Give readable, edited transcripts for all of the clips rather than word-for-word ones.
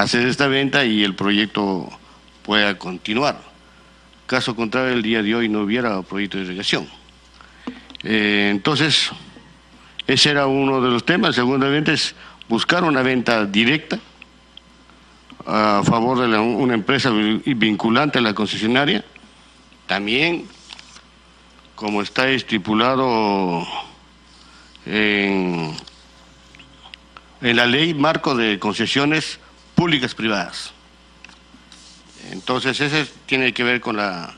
hacer esta venta y el proyecto pueda continuar. Caso contrario, el día de hoy no hubiera proyecto de irrigación. Entonces, ese era uno de los temas. Segundamente es buscar una venta directa a favor de una empresa vinculante a la concesionaria. También, como está estipulado en la ley marco de concesiones públicas privadas. Entonces ese tiene que ver con la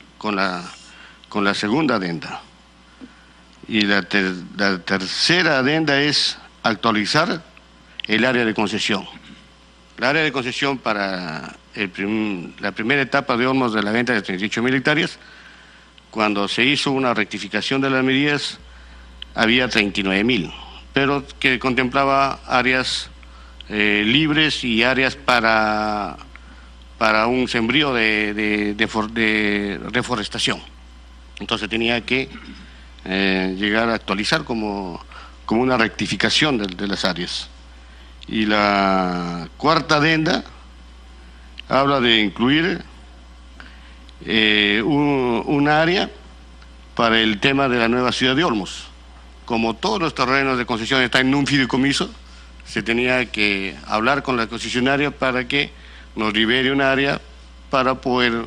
segunda adenda. Y la tercera adenda es actualizar el área de concesión. El área de concesión para la primera etapa de Olmos de la venta de 38.000 hectáreas, cuando se hizo una rectificación de las medidas, había 39.000, pero que contemplaba áreas libres y áreas para un sembrío de reforestación. Entonces tenía que llegar a actualizar como una rectificación de las áreas. Y la cuarta adenda habla de incluir un área para el tema de la nueva ciudad de Olmos. Como todos los terrenos de concesión están en un fideicomiso, se tenía que hablar con la concesionaria para que nos libere un área para poder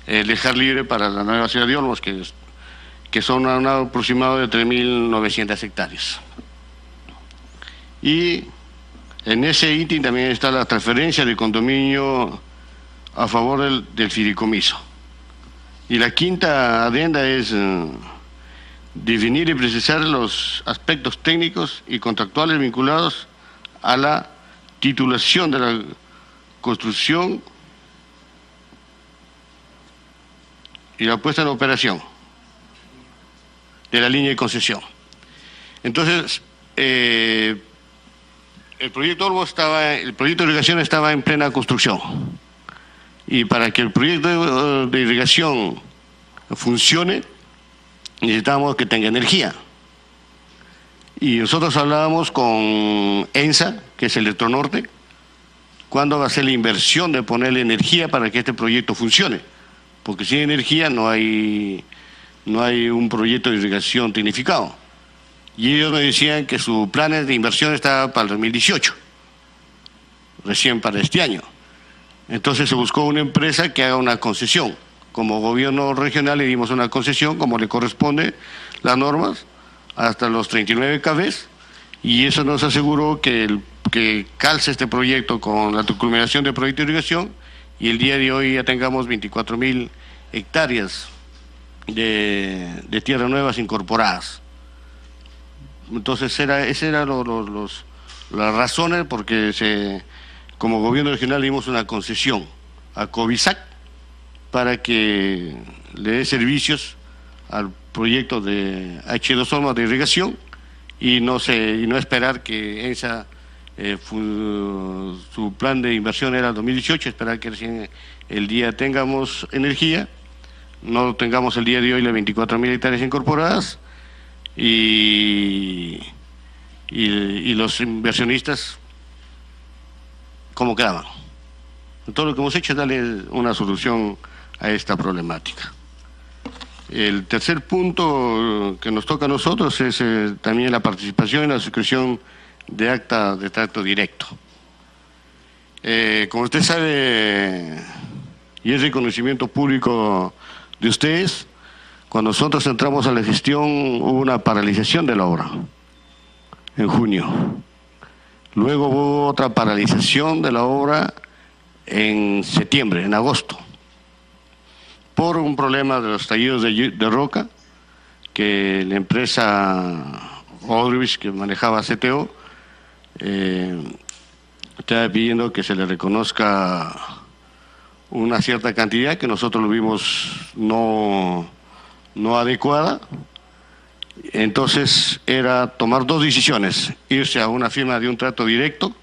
dejar libre para la nueva ciudad de Olmos, que son un aproximado de 3.900 hectáreas. Y en ese ítem también está la transferencia de condominio a favor del fideicomiso. Y la quinta adenda es definir y precisar los aspectos técnicos y contractuales vinculados a la titulación de la construcción y la puesta en operación de la línea de concesión. Entonces, el proyecto de irrigación estaba en plena construcción, y para que el proyecto de irrigación funcione necesitamos que tenga energía. Y nosotros hablábamos con ENSA, que es Electronorte, cuándo va a ser la inversión de ponerle energía para que este proyecto funcione, porque sin energía no hay un proyecto de irrigación tecnificado. Y ellos me decían que su plan de inversión estaba para el 2018, recién para este año. Entonces se buscó una empresa que haga una concesión. Como gobierno regional le dimos una concesión, como le corresponde las normas, hasta los 39 kVs, y eso nos aseguró que calce este proyecto con la culminación del proyecto de irrigación, y el día de hoy ya tengamos 24.000 hectáreas de tierras nuevas incorporadas. Entonces esas eran las razones porque como gobierno regional dimos una concesión a Covisac para que le dé servicios al proyecto de H2 Olmos de irrigación, y no esperar que ENSA su plan de inversión era el 2018, esperar que recién el día tengamos energía, no tengamos el día de hoy las 24.000 hectáreas incorporadas, y los inversionistas ¿cómo quedaban? Todo lo que hemos hecho es darle una solución a esta problemática. El tercer punto que nos toca a nosotros es también la participación en la suscripción de acta de trato directo. Como usted sabe, y es reconocimiento público de ustedes, cuando nosotros entramos a la gestión hubo una paralización de la obra en junio. Luego hubo otra paralización de la obra en septiembre, en agosto, por un problema de los talleres de roca que la empresa Odrich, que manejaba CTO, estaba pidiendo que se le reconozca una cierta cantidad que nosotros lo vimos no adecuada. Entonces era tomar dos decisiones: irse a una firma de un trato directo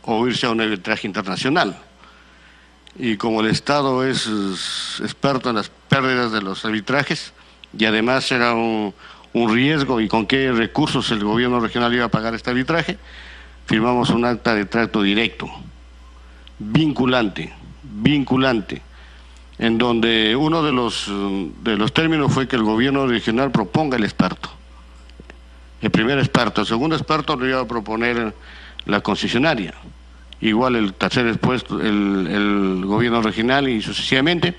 o irse a un arbitraje internacional. Y como el Estado es experto en las pérdidas de los arbitrajes, y además era un riesgo y con qué recursos el gobierno regional iba a pagar este arbitraje, firmamos un acta de trato directo. vinculante, en donde uno de los términos fue que el gobierno regional proponga el experto. El primer experto, el segundo experto lo iba a proponer la concesionaria, igual el tercer expuesto el gobierno regional y sucesivamente,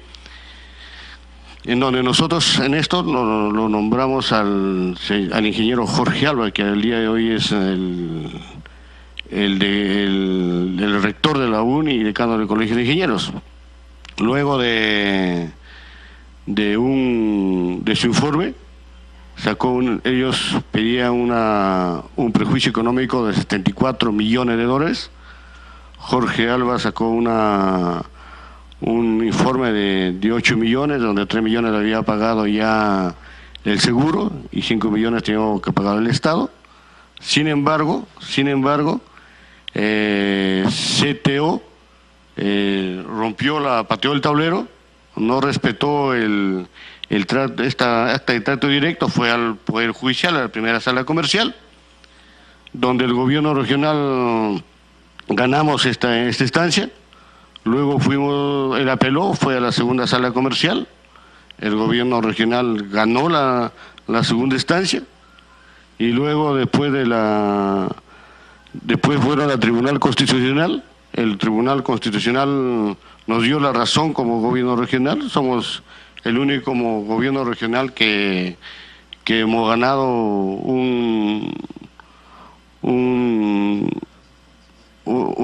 en donde nosotros en esto lo nombramos al ingeniero Jorge Alba, que al día de hoy es el rector de la UNI y decano del Colegio de Ingenieros. Luego de su informe, ellos pedían un prejuicio económico de 74 millones de dólares. Jorge Alba sacó un informe de 8 millones, donde 3 millones le había pagado ya el seguro y 5 millones tenía que pagar el Estado. Sin embargo, CTO pateó el tablero, no respetó acta de trato directo, fue al Poder Judicial, a la primera sala comercial, donde el gobierno regional ganamos esta instancia. Luego él apeló, fue a la segunda sala comercial, el gobierno regional ganó la segunda instancia, y luego después fueron al Tribunal Constitucional. El Tribunal Constitucional nos dio la razón como gobierno regional. Somos el único como gobierno regional que hemos ganado un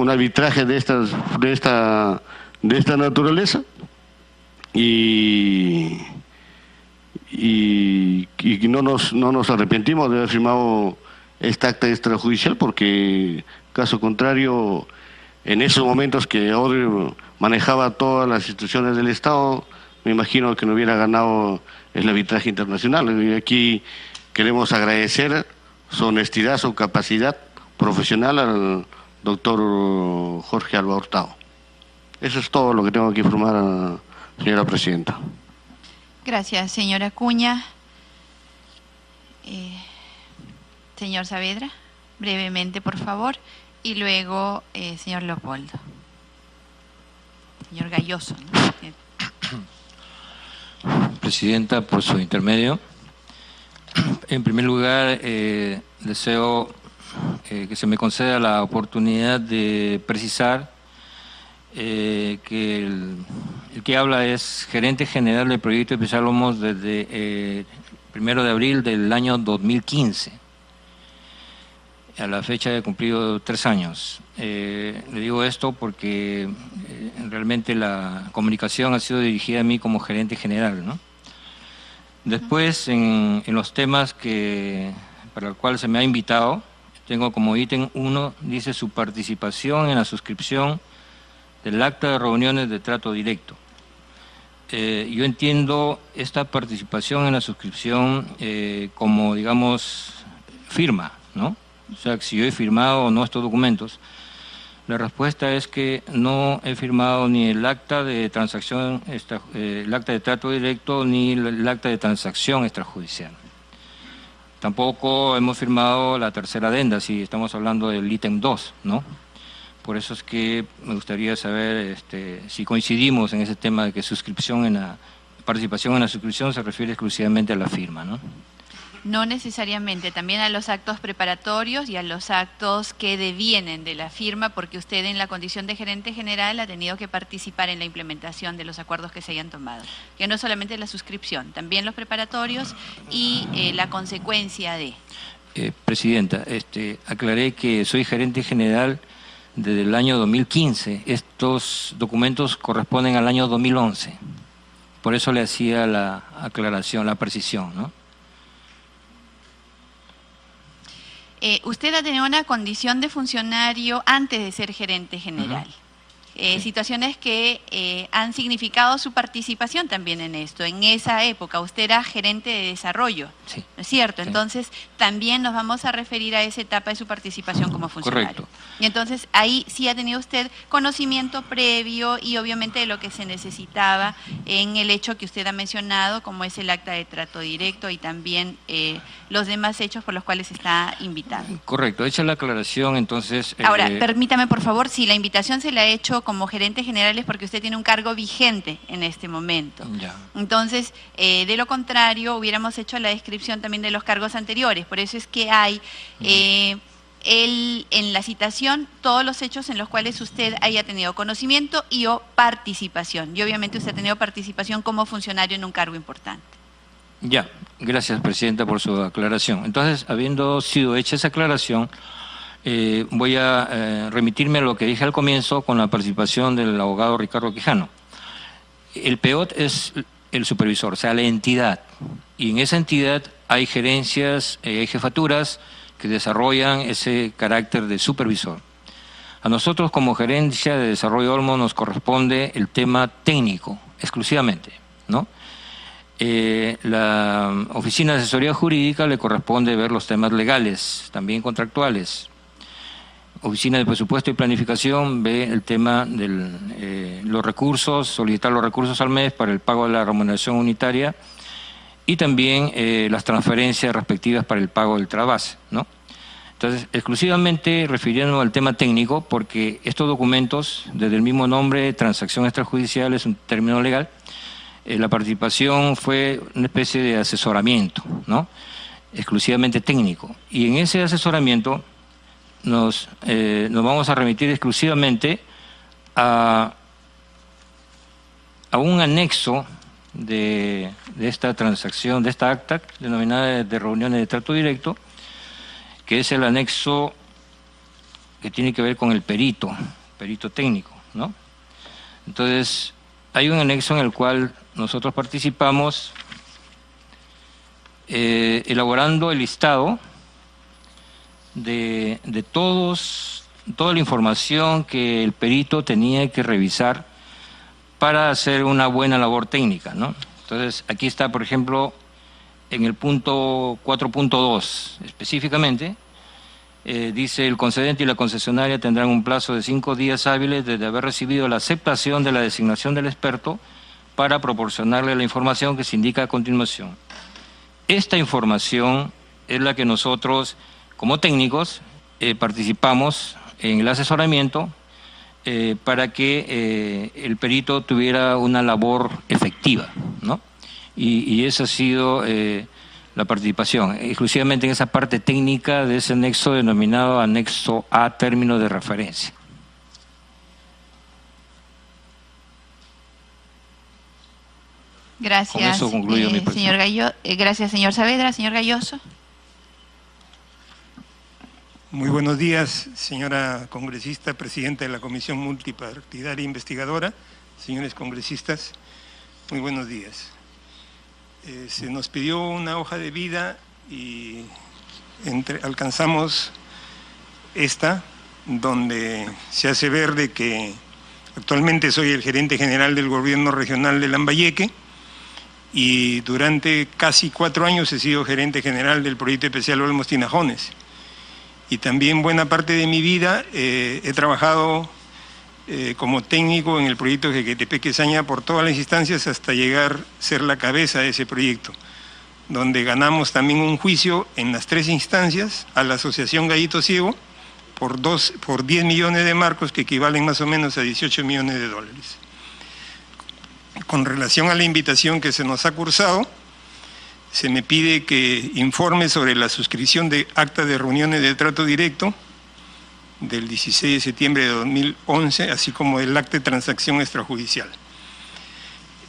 arbitraje de esta naturaleza, y no nos arrepentimos de haber firmado esta acta extrajudicial, porque caso contrario, en esos momentos que Odebrecht manejaba todas las instituciones del Estado, me imagino que no hubiera ganado el arbitraje internacional. Y aquí queremos agradecer su honestidad, su capacidad profesional al doctor Jorge Alba Hurtado. Eso es todo lo que tengo que informar, señora presidenta. Gracias, señora Acuña. Señor Saavedra, brevemente, por favor, y luego señor Leopoldo. Señor Gayoso, ¿no? Presidenta, por su intermedio. En primer lugar, deseo que se me conceda la oportunidad de precisar que el que habla es gerente general del proyecto de Epizalomos desde 1 de abril del año 2015. A la fecha he cumplido 3 años. Le digo esto porque realmente la comunicación ha sido dirigida a mí como gerente general, ¿no? Después, en los temas para el cual se me ha invitado, tengo como ítem 1, dice su participación en la suscripción del acta de reuniones de trato directo. Yo entiendo esta participación en la suscripción como, digamos, firma, ¿no? O sea, si yo he firmado o no estos documentos. La respuesta es que no he firmado ni el acta de transacción, el acta de trato directo, ni el acta de transacción extrajudicial. Tampoco hemos firmado la tercera adenda, si estamos hablando del ítem 2, ¿no? Por eso es que me gustaría saber si coincidimos en ese tema de que participación en la suscripción se refiere exclusivamente a la firma, ¿no? No necesariamente, también a los actos preparatorios y a los actos que devienen de la firma, porque usted en la condición de gerente general ha tenido que participar en la implementación de los acuerdos que se hayan tomado. Que no solamente la suscripción, también los preparatorios y la consecuencia de... Presidenta, aclaré que soy gerente general desde el año 2015. Estos documentos corresponden al año 2011. Por eso le hacía la aclaración, la precisión, ¿no? Usted ha tenido una condición de funcionario antes de ser gerente general. Sí. Situaciones que han significado su participación también en esto. En esa época usted era gerente de desarrollo, sí, ¿no es cierto? Sí. Entonces también nos vamos a referir a esa etapa de su participación como funcionario. Correcto. Y entonces ahí sí ha tenido usted conocimiento previo y obviamente de lo que se necesitaba en el hecho que usted ha mencionado, como es el acta de trato directo y también los demás hechos por los cuales está invitado. Correcto, hecha la aclaración, entonces... Ahora, permítame por favor, si la invitación se le ha hecho como gerente general es porque usted tiene un cargo vigente en este momento. Ya. Entonces, de lo contrario, hubiéramos hecho la descripción también de los cargos anteriores. Por eso es que hay en la citación todos los hechos en los cuales usted haya tenido conocimiento y o participación. Y obviamente usted ha tenido participación como funcionario en un cargo importante. Ya, gracias, Presidenta, por su aclaración. Entonces, habiendo sido hecha esa aclaración, voy a remitirme a lo que dije al comienzo con la participación del abogado Ricardo Quijano. El PEOT es el supervisor, o sea, la entidad. Y en esa entidad hay gerencias, hay jefaturas que desarrollan ese carácter de supervisor. A nosotros como gerencia de desarrollo Olmos nos corresponde el tema técnico, exclusivamente, ¿no? La Oficina de Asesoría Jurídica le corresponde ver los temas legales, también contractuales. Oficina de Presupuesto y Planificación ve el tema de los recursos, solicitar los recursos al mes para el pago de la remuneración unitaria y también las transferencias respectivas para el pago del trasvase, ¿no? Entonces, exclusivamente refiriéndonos al tema técnico, porque estos documentos, desde el mismo nombre, transacción extrajudicial, es un término legal, la participación fue una especie de asesoramiento, ¿no? Exclusivamente técnico. Y en ese asesoramiento nos vamos a remitir exclusivamente a un anexo de esta transacción, de esta acta denominada de reuniones de trato directo, que es el anexo que tiene que ver con el perito técnico, ¿no? Entonces, hay un anexo en el cual nosotros participamos elaborando el listado de toda la información que el perito tenía que revisar para hacer una buena labor técnica, ¿no? Entonces, aquí está, por ejemplo, en el punto 4.2 específicamente, dice: el concedente y la concesionaria tendrán un plazo de 5 días hábiles desde haber recibido la aceptación de la designación del experto para proporcionarle la información que se indica a continuación. Esta información es la que nosotros, como técnicos, participamos en el asesoramiento para que el perito tuviera una labor efectiva, ¿no? Y esa ha sido la participación, exclusivamente en esa parte técnica de ese anexo denominado anexo A, término de referencia. Gracias, Con eso concluyo mi señor gracias, señor Saavedra. Señor Gayoso. Muy buenos días, señora congresista, presidenta de la Comisión Multipartidaria Investigadora, señores congresistas, muy buenos días. Se nos pidió una hoja de vida y alcanzamos esta, donde se hace ver de que actualmente soy el gerente general del gobierno regional de Lambayeque y durante casi 4 años he sido gerente general del proyecto especial Olmos Tinajones. Y también buena parte de mi vida he trabajado como técnico en el proyecto Jequetepeque-Saña por todas las instancias hasta llegar a ser la cabeza de ese proyecto, donde ganamos también un juicio en las 3 instancias a la Asociación Gallito Ciego por 10 millones de marcos, que equivalen más o menos a 18 millones de dólares. Con relación a la invitación que se nos ha cursado, se me pide que informe sobre la suscripción de acta de reuniones de trato directo del 16 de septiembre de 2011, así como el acta de transacción extrajudicial.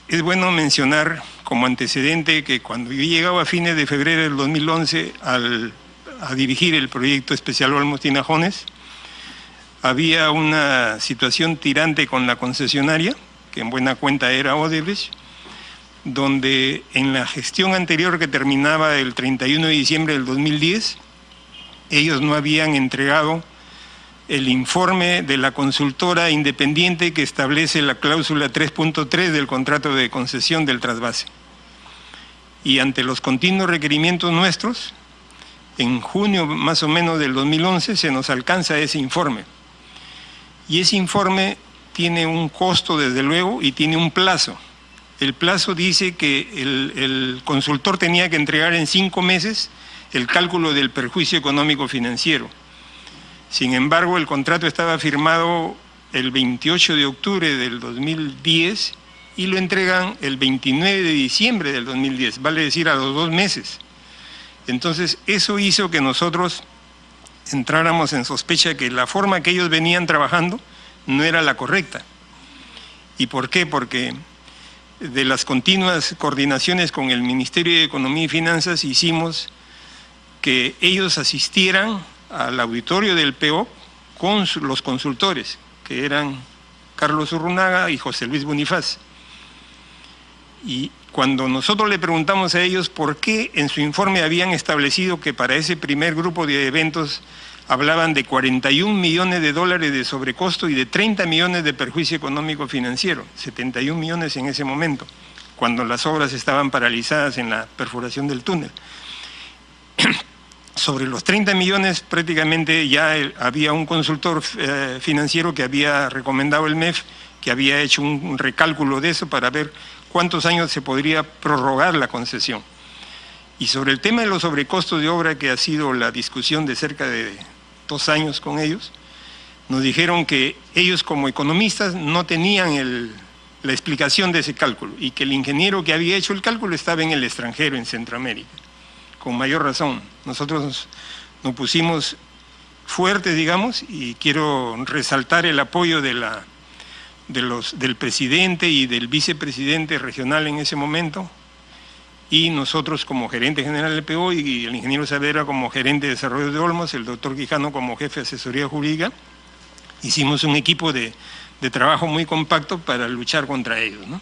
Es bueno mencionar como antecedente que cuando yo llegaba a fines de febrero del 2011 a dirigir el proyecto especial Olmos Tinajones, había una situación tirante con la concesionaria, que en buena cuenta era Odebrecht, donde en la gestión anterior, que terminaba el 31 de diciembre del 2010, ellos no habían entregado el informe de la consultora independiente que establece la cláusula 3.3 del contrato de concesión del trasvase. Y ante los continuos requerimientos nuestros, en junio más o menos del 2011 se nos alcanza ese informe. Y ese informe tiene un costo, desde luego, y tiene un plazo. El plazo dice que el consultor tenía que entregar en 5 meses el cálculo del perjuicio económico financiero. Sin embargo, el contrato estaba firmado el 28 de octubre del 2010 y lo entregan el 29 de diciembre del 2010, vale decir a los 2 meses. Entonces, eso hizo que nosotros entráramos en sospecha que la forma que ellos venían trabajando no era la correcta. ¿Y por qué? Porque de las continuas coordinaciones con el Ministerio de Economía y Finanzas hicimos que ellos asistieran al auditorio del PO con los consultores, que eran Carlos Urrunaga y José Luis Bonifaz. Y cuando nosotros le preguntamos a ellos por qué en su informe habían establecido que para ese primer grupo de eventos hablaban de 41 millones de dólares de sobrecosto y de 30 millones de perjuicio económico financiero, 71 millones en ese momento, cuando las obras estaban paralizadas en la perforación del túnel. Sobre los 30 millones prácticamente ya había un consultor financiero que había recomendado el MEF, que había hecho un recálculo de eso para ver cuántos años se podría prorrogar la concesión. Y sobre el tema de los sobrecostos de obra, que ha sido la discusión de cerca de 2 años con ellos, nos dijeron que ellos como economistas no tenían la explicación de ese cálculo y que el ingeniero que había hecho el cálculo estaba en el extranjero, en Centroamérica. Con mayor razón, nosotros nos pusimos fuertes, digamos, y quiero resaltar el apoyo del presidente y del vicepresidente regional en ese momento, y nosotros como gerente general del PO y el ingeniero Saavedra como gerente de desarrollo de Olmos, el doctor Quijano como jefe de asesoría jurídica, hicimos un equipo de trabajo muy compacto para luchar contra ellos, ¿no?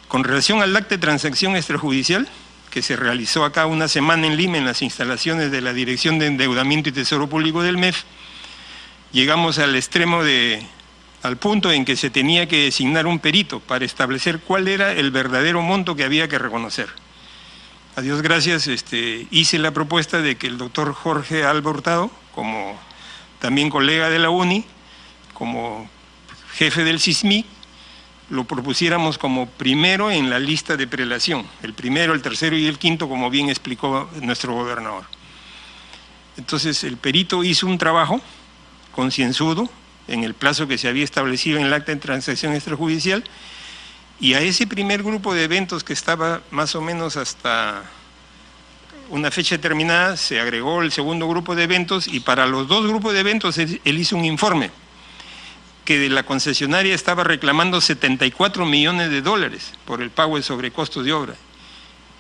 Con relación al acta de transacción extrajudicial, que se realizó acá una semana en Lima en las instalaciones de la Dirección de Endeudamiento y Tesoro Público del MEF, llegamos al extremo al punto en que se tenía que designar un perito para establecer cuál era el verdadero monto que había que reconocer. A Dios gracias, hice la propuesta de que el doctor Jorge Alba Hurtado, como también colega de la UNI, como jefe del SISMI, lo propusiéramos como primero en la lista de prelación, el primero, el tercero y el quinto, como bien explicó nuestro gobernador. Entonces el perito hizo un trabajo concienzudo en el plazo que se había establecido en el acta de transacción extrajudicial, y a ese primer grupo de eventos que estaba más o menos hasta una fecha determinada, se agregó el segundo grupo de eventos, y para los 2 grupos de eventos él hizo un informe que de la concesionaria estaba reclamando 74 millones de dólares por el pago de sobrecostos de obra.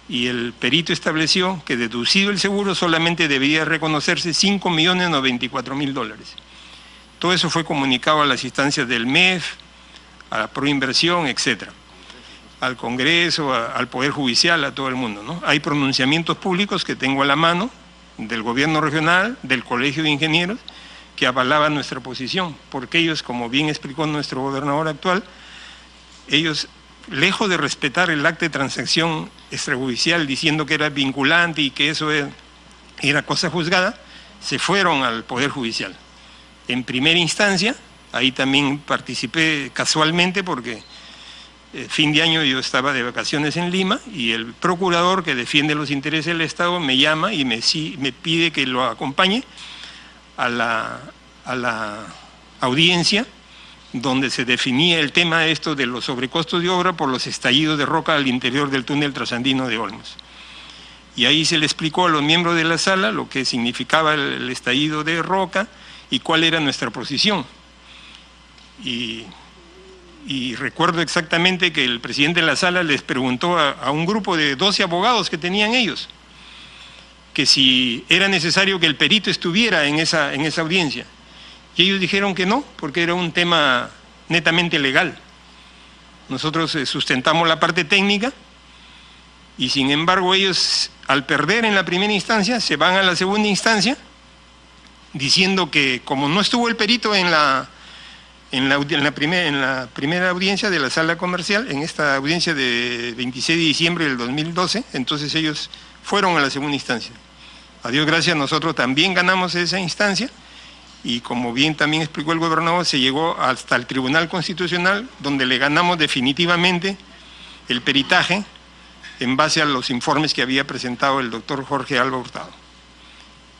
Y el perito estableció que deducido el seguro solamente debía reconocerse 5.094.000 dólares. Todo eso fue comunicado a las instancias del MEF, a la Proinversión, etcétera, al Congreso, al Poder Judicial, a todo el mundo, ¿no? Hay pronunciamientos públicos que tengo a la mano del gobierno regional, del Colegio de Ingenieros, que avalaban nuestra posición, porque ellos, como bien explicó nuestro gobernador actual, ellos, lejos de respetar el acta de transacción extrajudicial diciendo que era vinculante y que eso era cosa juzgada, se fueron al Poder Judicial. En primera instancia, ahí también participé casualmente porque fin de año yo estaba de vacaciones en Lima, y el procurador que defiende los intereses del Estado me llama y me pide que lo acompañe a la audiencia donde se definía el tema de los sobrecostos de obra por los estallidos de roca al interior del túnel trasandino de Olmos. Y ahí se le explicó a los miembros de la sala lo que significaba el estallido de roca y cuál era nuestra posición. Y recuerdo exactamente que el presidente de la sala les preguntó a un grupo de 12 abogados que tenían ellos, que si era necesario que el perito estuviera en esa audiencia. Y ellos dijeron que no, porque era un tema netamente legal. Nosotros sustentamos la parte técnica, y sin embargo ellos, al perder en la primera instancia, se van a la segunda instancia, diciendo que como no estuvo el perito en la primera audiencia de la sala comercial, en esta audiencia de 26 de diciembre del 2012, entonces ellos fueron a la segunda instancia. A Dios gracias, nosotros también ganamos esa instancia, y como bien también explicó el gobernador, se llegó hasta el Tribunal Constitucional, donde le ganamos definitivamente el peritaje en base a los informes que había presentado el doctor Jorge Alba Hurtado.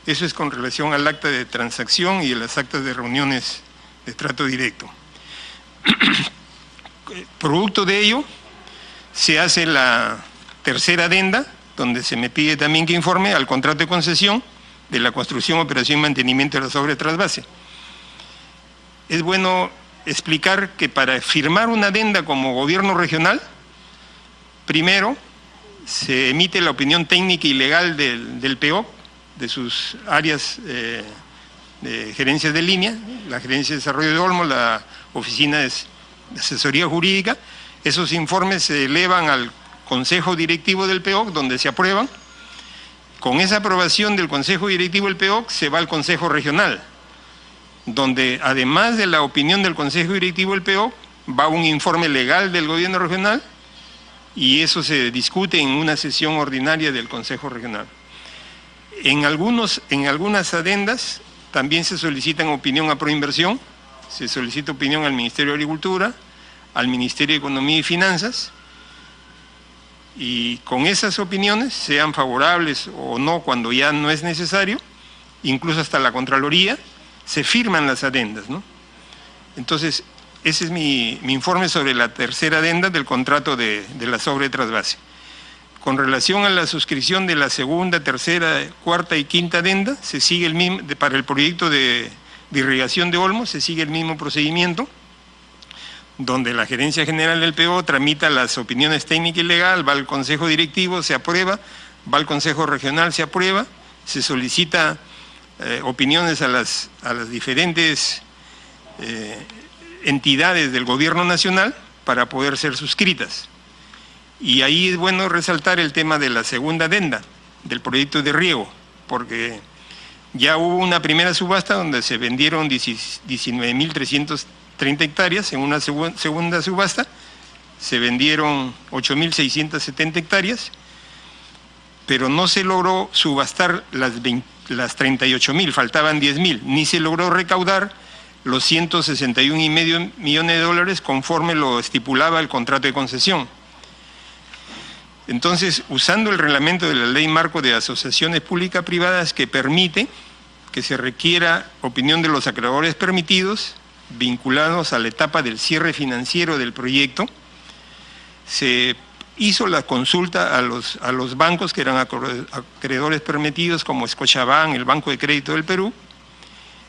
Eso es con relación al acta de transacción y las actas de reuniones de trato directo. Producto de ello, se hace la tercera adenda, donde se me pide también que informe al contrato de concesión de la construcción, operación y mantenimiento de las obras de trasvase. Es bueno explicar que para firmar una adenda como gobierno regional, primero se emite la opinión técnica y legal del PEOC, de sus áreas de gerencias de línea, la Gerencia de Desarrollo de Olmos, la Oficina de Asesoría Jurídica. Esos informes se elevan al Consejo Directivo del PEOC, donde se aprueban. Con esa aprobación del Consejo Directivo del PEOC se va al Consejo Regional, donde además de la opinión del Consejo Directivo del PEOC, va un informe legal del Gobierno Regional y eso se discute en una sesión ordinaria del Consejo Regional. En algunas adendas también se solicitan opinión a Proinversión, se solicita opinión al Ministerio de Agricultura, al Ministerio de Economía y Finanzas, y con esas opiniones, sean favorables o no cuando ya no es necesario, incluso hasta la Contraloría, se firman las adendas, ¿no? Entonces, ese es mi informe sobre la tercera adenda del contrato de las obras de trasvase. Con relación a la suscripción de la segunda, tercera, cuarta y quinta adenda, se sigue el mismo, para el proyecto de irrigación de Olmos, se sigue el mismo procedimiento, donde la Gerencia General del PO tramita las opiniones técnica y legal, va al Consejo Directivo, se aprueba, va al Consejo Regional, se aprueba, se solicita opiniones a las diferentes entidades del Gobierno Nacional para poder ser suscritas. Y ahí es bueno resaltar el tema de la segunda adenda del proyecto de riego, porque ya hubo una primera subasta donde se vendieron 19.330 hectáreas, en una segunda subasta se vendieron 8.670 hectáreas, pero no se logró subastar las 38.000, faltaban 10.000, ni se logró recaudar los 161,5 millones de dólares conforme lo estipulaba el contrato de concesión. Entonces, usando el reglamento de la Ley Marco de Asociaciones Públicas Privadas que permite que se requiera opinión de los acreedores permitidos vinculados a la etapa del cierre financiero del proyecto, se hizo la consulta a los bancos que eran acreedores permitidos como Scotiabank, el Banco de Crédito del Perú,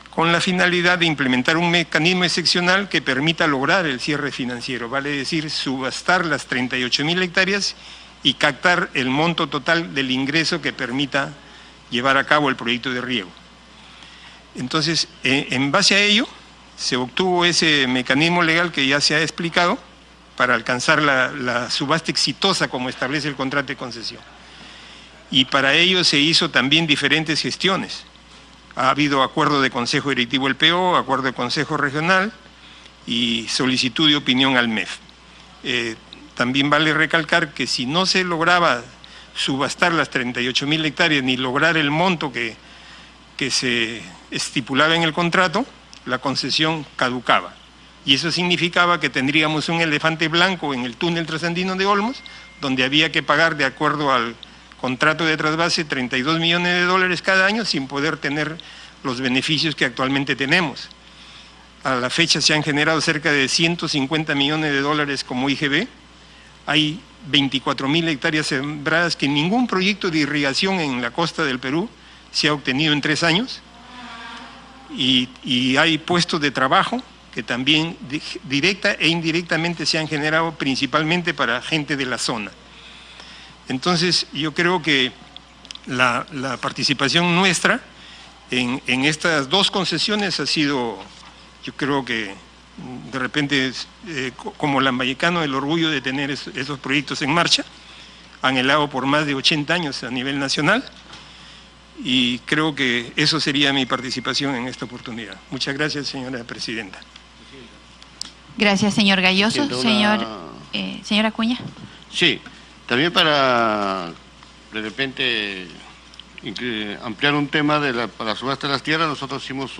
con la finalidad de implementar un mecanismo excepcional que permita lograr el cierre financiero, vale decir, subastar las 38.000 hectáreas y captar el monto total del ingreso que permita llevar a cabo el proyecto de riego. Entonces, en base a ello, se obtuvo ese mecanismo legal que ya se ha explicado para alcanzar la subasta exitosa como establece el contrato de concesión. Y para ello se hizo también diferentes gestiones. Ha habido acuerdo de Consejo Directivo del PO, acuerdo de Consejo Regional y solicitud de opinión al MEF. También vale recalcar que si no se lograba subastar las 38.000 hectáreas ni lograr el monto que se estipulaba en el contrato, la concesión caducaba. Y eso significaba que tendríamos un elefante blanco en el túnel trasandino de Olmos, donde había que pagar, de acuerdo al contrato de trasvase, 32 millones de dólares cada año sin poder tener los beneficios que actualmente tenemos. A la fecha se han generado cerca de 150 millones de dólares como IGB. Hay 24.000 hectáreas sembradas que ningún proyecto de irrigación en la costa del Perú se ha obtenido en 3 años. Y hay puestos de trabajo que también directa e indirectamente se han generado principalmente para gente de la zona. Entonces, yo creo que la participación nuestra en estas dos concesiones ha sido, yo creo que de repente, como lambayecano, el orgullo de tener esos proyectos en marcha, anhelado por más de 80 años a nivel nacional, y creo que eso sería mi participación en esta oportunidad. Muchas gracias, señora presidenta. Gracias, señor Galloso. Señor Acuña. Sí, también para de repente ampliar un tema para la subasta de las tierras, nosotros hicimos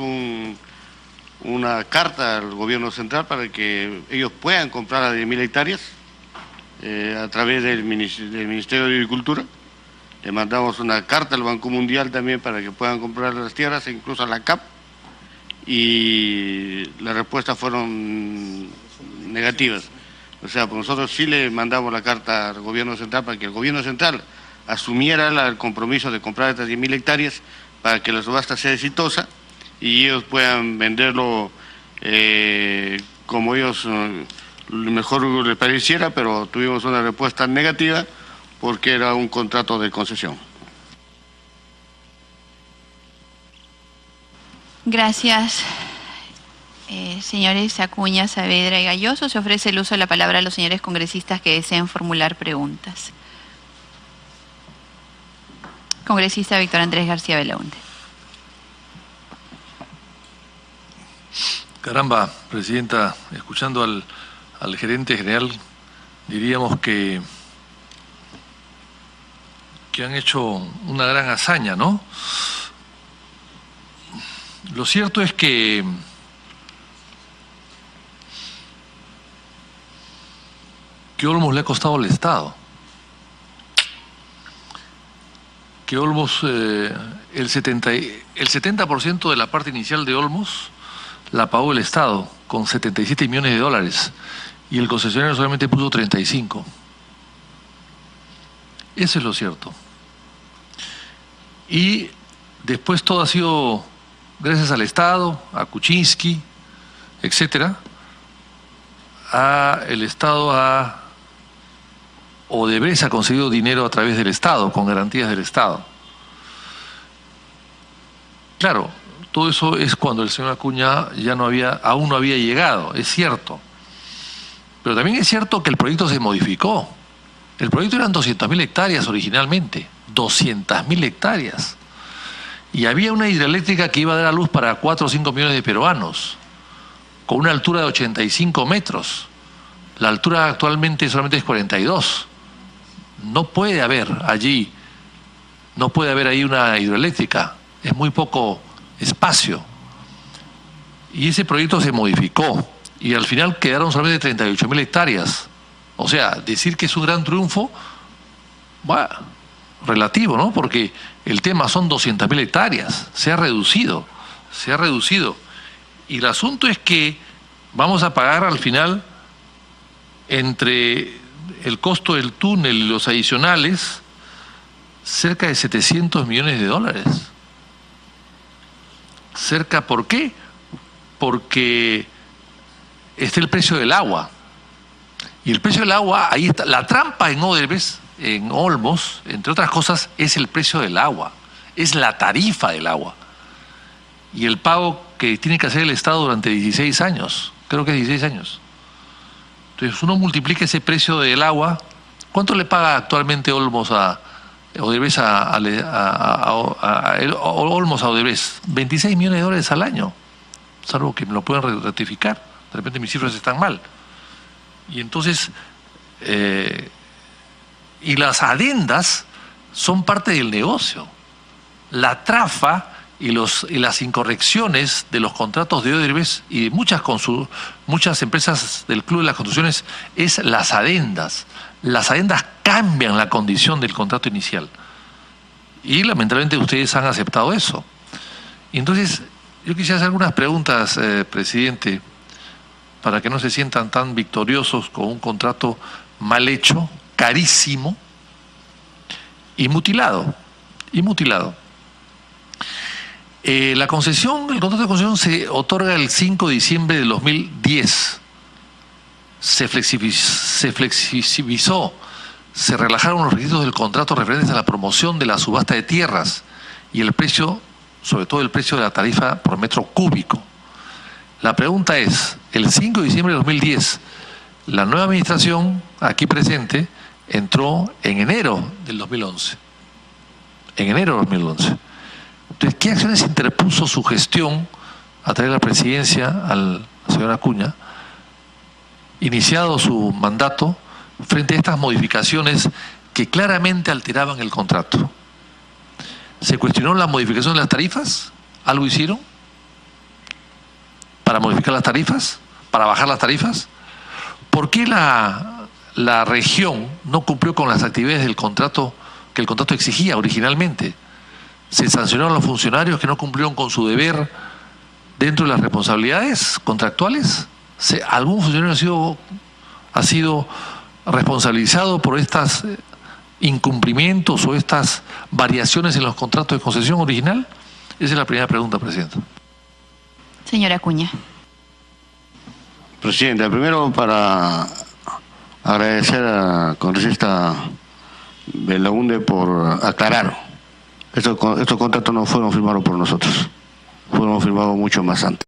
una carta al gobierno central para que ellos puedan comprar a 10.000 hectáreas a través del Ministerio de Agricultura. Le mandamos una carta al Banco Mundial también para que puedan comprar las tierras, incluso a la CAP, y la respuesta fueron negativas. O sea, pues nosotros sí le mandamos la carta al gobierno central para que el gobierno central asumiera el compromiso de comprar estas 10.000 hectáreas para que la subasta sea exitosa y ellos puedan venderlo como ellos mejor les pareciera, pero tuvimos una respuesta negativa porque era un contrato de concesión. Gracias, señores Acuña, Saavedra y Gayoso. Se ofrece el uso de la palabra a los señores congresistas que deseen formular preguntas. Congresista Víctor Andrés García Belaunde. Caramba, Presidenta, escuchando al gerente general, diríamos que han hecho una gran hazaña, ¿no? Lo cierto es que Olmos le ha costado al Estado. Que Olmos, el 70% de la parte inicial de Olmos la pagó el Estado con 77 millones de dólares y el concesionario solamente puso 35. Eso es lo cierto. Y después todo ha sido gracias al Estado, a Kuczynski, etcétera. El Estado Odebrecht ha conseguido dinero a través del Estado, con garantías del Estado. Claro, todo eso es cuando el señor Acuña aún no había llegado, es cierto. Pero también es cierto que el proyecto se modificó. El proyecto eran 200.000 hectáreas originalmente, 200.000 hectáreas. Y había una hidroeléctrica que iba a dar a luz para 4 o 5 millones de peruanos, con una altura de 85 metros. La altura actualmente solamente es 42. No puede haber ahí una hidroeléctrica, es muy poco espacio. Y ese proyecto se modificó y al final quedaron solamente 38.000 hectáreas. O sea, decir que es un gran triunfo, bueno, relativo, ¿no? Porque el tema son 200.000 hectáreas, se ha reducido. Y el asunto es que vamos a pagar al final, entre el costo del túnel y los adicionales, cerca de 700 millones de dólares. ¿Por qué? Porque está el precio del agua. Y el precio del agua, ahí está. La trampa en Odebrecht, en Olmos, entre otras cosas, es el precio del agua. Es la tarifa del agua. Y el pago que tiene que hacer el Estado durante 16 años. Creo que es 16 años. Entonces uno multiplica ese precio del agua. ¿Cuánto le paga actualmente Olmos a Odebrecht Olmos a Odebrecht? 26 millones de dólares al año. Salvo que me lo puedan ratificar. De repente mis cifras están mal. Y entonces, y las adendas son parte del negocio. La trafa y las incorrecciones de los contratos de Odebrecht y de muchas empresas del Club de las Construcciones es las adendas. Las adendas cambian la condición del contrato inicial. Y lamentablemente ustedes han aceptado eso. Y entonces, yo quisiera hacer algunas preguntas, presidente, para que no se sientan tan victoriosos con un contrato mal hecho, carísimo y mutilado. El contrato de concesión se otorga el 5 de diciembre del 2010. Se flexibilizó, se relajaron los requisitos del contrato referentes a la promoción de la subasta de tierras y el precio, sobre todo el precio de la tarifa por metro cúbico. La pregunta es, el 5 de diciembre de 2010, la nueva administración aquí presente entró en enero del 2011. Entonces, ¿qué acciones interpuso su gestión a través de la presidencia al señor Acuña, iniciado su mandato, frente a estas modificaciones que claramente alteraban el contrato? ¿Se cuestionó la modificación de las tarifas? ¿Algo hicieron para modificar las tarifas? ¿Para bajar las tarifas? ¿Por qué la región no cumplió con las actividades del contrato que el contrato exigía originalmente? ¿Se sancionaron a los funcionarios que no cumplieron con su deber dentro de las responsabilidades contractuales? ¿Algún funcionario ha sido responsabilizado por estos incumplimientos o estas variaciones en los contratos de concesión original? Esa es la primera pregunta, Presidenta. Señora Acuña. Presidenta, primero para agradecer a congresista Belaunde por aclarar. Estos contratos no fueron firmados por nosotros, fueron firmados mucho más antes.